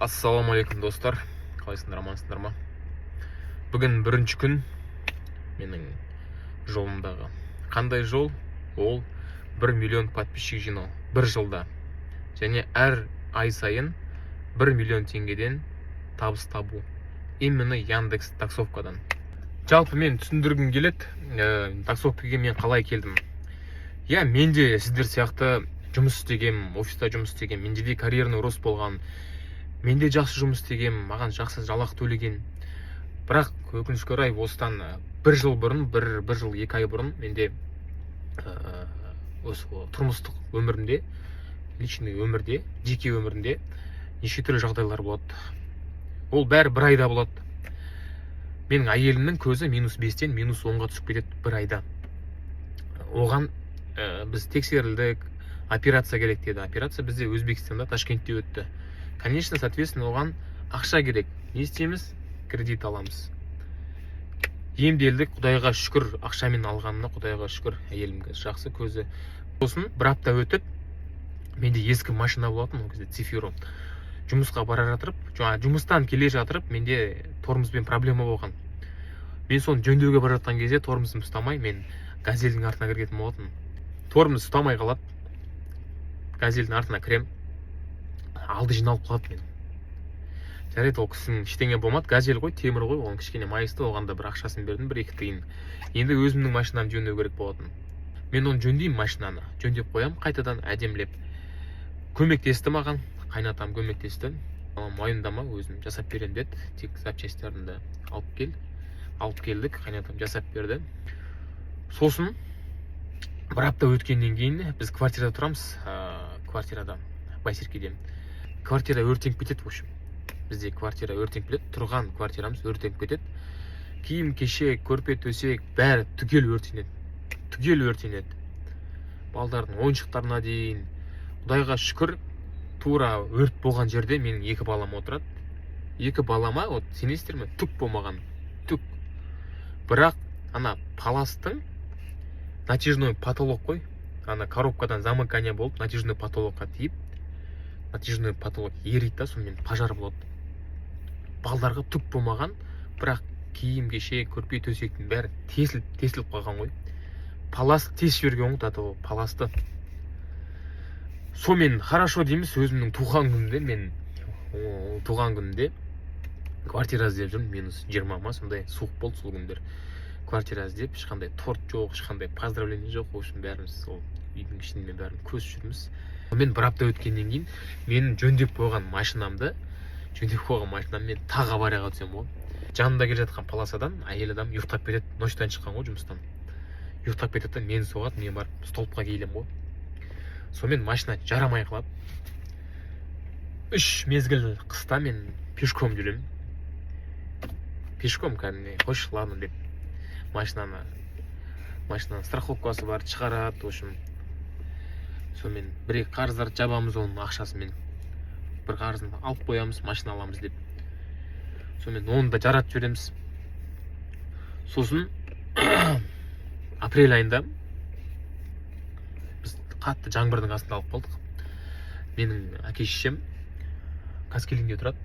Ассалаумағалейкум достар, қалайсыңдар, амансыңдар ма? Бүгін бірінші күн менің жолымдағы. Қандай жол? Ол 1 миллион подписчик жинау бір жылда. Және әр ай сайын 1 миллион теңгеден табыс табу. Именно Яндекс таксовкадан. Жалпы мен түсіндіргім келеді, таксовкаға мен қалай келдім. Менде сіздер сияқты жұмыс істеген, офиста жұмыс істеген, менде де карьерный рост болған. Менде жақсы жұмыс істеген, маған жақсы жалақы төлеген. Бірақ өкінішке орай осыдан бір жыл бұрын, бір жыл 2 ай бұрын менде осы тұрмыстық өмірімде, личный өмірде, жеке өмірінде неше түрлі жағдайлар болады. Ол бәрі бір айда болады. Менің әйелімнің көзі -5-тен -10-ға түсіп кетеді бір айда. Оған біз тексерілдік, операция керек деді. Операция бізде Өзбекстанда, Ташкентте өтті. Конечно, соответственно, оған ақша керек. Не істейміз? Кредит аламыз. Емделдік, Құдайға шүкір, ақшамен алғанына Құдайға шүкір, әйелімге жақсы көзі. Сосын бір апта өтіп, менде ескі машина болатын, ол кезде цифиром. Жұмысқа бара жатырып, жұмыстан келе жатырып, менде тормозбен проблема болған. Мен соны жөндеуге бара жатқан кезде тормозым ұстамай, мен газельдің артына кіргенім болатын. Тормоз ұстамай қалады. Газельдің артына кірем. Алды жиналып қалады мен. Жарайды, ол кісінің ештеңе болмады, газель ғой, темір ғой, оның кішкене майысты, оған да бір ақшасын бердім, 1-2 тиын. Енді өзімнің машинамды жөндеу керек болатын. Мен оны жөндеймін, машинаны жөндеп қоям, қайтадан әдемілеп. Көмектесті маған, қайнатам көмектесті. Мойындама, өзім жасап берем деді, тек запчастьтерді алып келдік, қайнатам жасап берді. Сосын бір апта өткеннен кейін біз квартирада тұрамыз, квартирада, Байсеркеде. Квартира өртеніп кетеді, в общем. Бізде квартира өртеніп кетеді, тұрған квартирамыз өртеніп кетеді. Киім, кешек, көрпе, төсек бәрі түгел өртенеді. Балдардың ойыншықтарына дейін. Құдайға шүкір, тура өрт болған жерде менің 2 балам отырады. 2 балама, сенесіздер ме, түк болмаған, түк. Бірақ ана паластың натяжной потолок қой, ана коробкадан замыкание болып, натяжной потолокқа тиіп, натяжной потолок ерейді, сонымен пожар болады. Балдарға түк болмаған, бірақ киім, кешек, көрпе, төсектің бәрі тесіліп қалған ғой. Палас тесіп жіберген ғой, паласты. Сонымен хорошо дейміз, өзімнің туған күнінде квартира іздеп жүрмін, -20 ма, сондай суық болды сол күндер. Квартира іздеп, ешқандай торт жоқ, ешқандай поздравление жоқ, в общем, бәріміз сол үйдің ішінде бәрін көз жүрміз. Мен бір апта өткеннен кейін менің жөндеп қойған машинамды мен тағы аварияға түсем ғой. Жанымда келе жатқан паласадан әйел адам ұйықтап кетеді, ноштан шыққан ғой жұмыстан. Ұйықтап кетеді, мені соғады, мен барып столбқа кейлем ғой. Сонымен машина жарамай қалады. 3 мезгіл қыста мен пешком жүремін. Пешком кәдімгі, қойшы, ладно деп. Машинаның страховкасы бар, шығарады, в общем. Сонымен 1-2 қарыздар жабамыз, оның ақшасымен. Bir қарызын алып қоямыз, машина аламыз деп. Сонымен оны да жаратып жібереміз. Сосын апрель айында біз қатты жаңбырдың астында алып қалдық. Менің әке-шешем Қаскелеңде тұрады.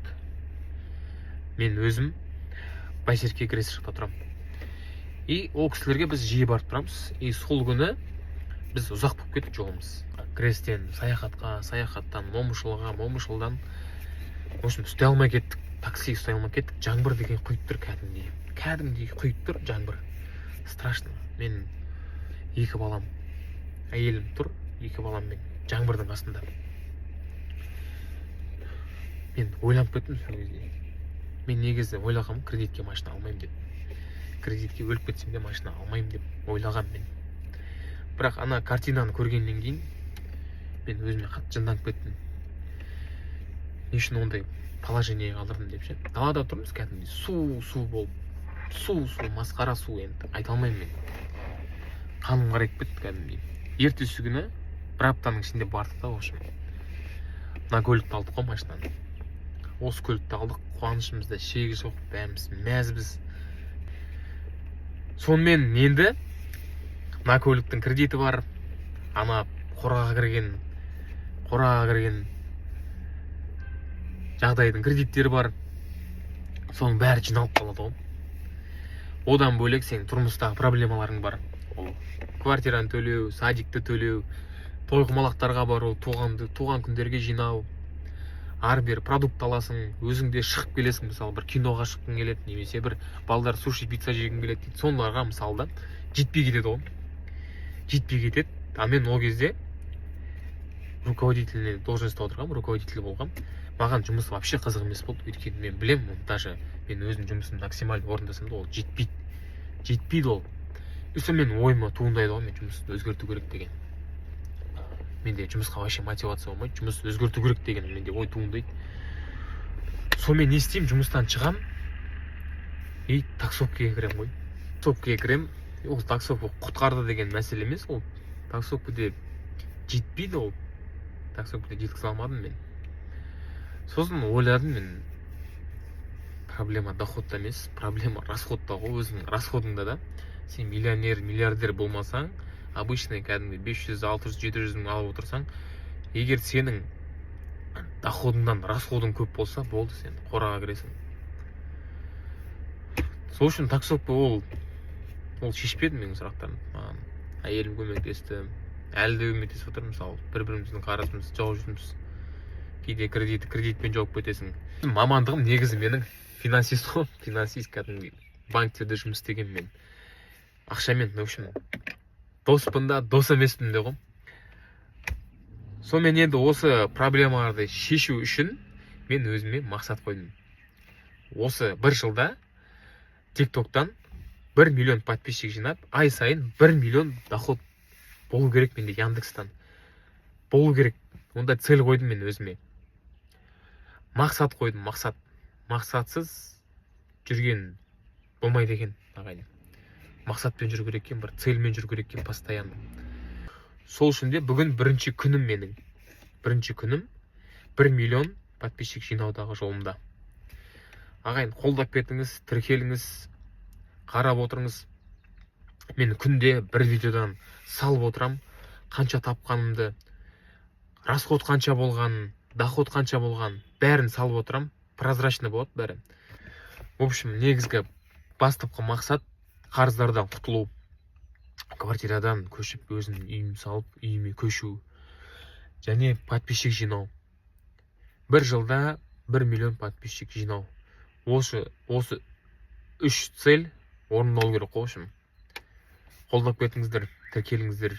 Мен өзім Байсерке Кресшықта тұрам. И ол кісілерге біз жиі барып тұрамыз. И сол күні біз ұзақ болып кеттік жолымыз. Крестен саяхаттан момышылдан в общем үсте алмай кеттік, такси ұстай алмай кеттік. Жаңбыр деген құйып тұр, кәдімгідей құйып тұр жаңбыр. Страшно. Мен 2 балам, әйелім тұр, 2 балам мен жаңбырдың астында. Мен ойланып кеттім сол кезде. Мен негізі ойлағам, кредитке машина алмаймын деп. Кредитке өліп кетсем де машина алмаймын деп ойлағам мен. Бірақ ана картинаны көргеннен кейін мен өзіме қатты жынданып кеттім. Не үшін ондай положение қалдырдым деп ше. Далада тұрмыз, кәдімгідей су болып, су, масқара су, енді айта алмаймын мен. Қаным қарайып кетті кәдімгідей. Ертесі күні бір аптаның ішінде бардық та, в общем. Мына көлікті алдық қой, машинаны. Осы көлікті алдық, қуанышымызда шегі жоқ, бәріміз мәзбіз. Сонымен енді мына көліктің кредиті бар, ана қораға кірген жағдайдың кредиттері бар, соның бәрі жиналып қалады ғой. Одан бөлек сен тұрмыстағы проблемаларың бар. Ол квартираны төлеу, садикті төлеу, тойқұмалақтарға бару, туған күндерге жинау, ары бері продукт аласың, өзің де шығып келесің, мысалы бір киноға шыққың келеді, немесе бір балдар суши пицца жегің келеді дейді. Соныларға мысалы да жетпей кетеді ғой. Жетпей кетеді. А мен ол кезде руководительный должностьта отырғам, руководитель болғам. Маған жұмыс вообще қызық емес болды. Өйткені мен білем, даже мен өзім жұмысымды максимально орындасам да ол жетпейді. Жетпейді ол. Үсі мен ойыма туындайды ғой, мен жұмысты өзгерту керек деген. Менде жұмысқа вообще мотивация болмайды, жұмысты өзгерту керек деген менде ой туындайды. Сонымен не істеймін, жұмыстан шығам и таксовкаға кірем ғой. Таксовкаға кірем, ол таксовка құтқарды деген мәселе емес, ол таксовкада жетпейді, ол таксовкада жеткізе алмадым мен. Сосын ойладым мен, проблема доходта емес, проблема расходта ғой. Өзіңнің расходыңда да сен миллионер, миллиардер болмасаң, обычный кәдімгі 500, 600, 700 мың алып отырсаң, егер сенің доходыңдан расходың көп болса, болды, сен қораға кіресің. Сол үшін таксовка ол шешпеді менің сұрақтарым. Әйелім көмектесті, әлі де көмектесіп отыр. Мысалы, бір-біріміздің қарасымыз жауып жүрміз. Кейде кредитпен жауып кетесің. Мамандығым негізі менің финансист ғой, финансист, кәдімгі банктерде жұмыс істеген мен. Ақшамен, в общем, доспын да, дос емеспін де ғой. Сонымен енді осы проблемаларды шешу үшін мен өзіме мақсат қойдым. Осы бір жылда TikTok'тан 1 миллион подписчик жинап, ай сайын 1 миллион доход болу керек менде, Яндекстан. Болу керек. Онда цель қойдым мен өзіме. Мақсат қойдым, мақсат. Мақсатсыз жүрген болмайды екен, ағайын. Мақсатпен жүру керек екен, бір цельмен жүру керек екен постоянно. Сол үшін де бүгін бірінші күнім менің. Бірінші күнім 1 миллион подписчик жинаудағы жолымда. Ағайын, қолдап кетіңіз, тіркеліңіз, қарап отырыңыз. Мен күнде бір видеодан салып отырам, қанша тапқанымды, расход қанша болғанын, доход қанша болғанын, бәрін салып отырам. Прозрачный болады бәрі. В общем, негізгі бастапқы мақсат қарыздардан құтылу, квартирадан көшіп, өзімнің үйім салып, үйіме көшу, және подписчик жинау. Бір жылда 1 миллион подписчик жинау. Осы 3 цель орындалу керек қой. Қолдап кетіңіздер, тіркеліңіздер.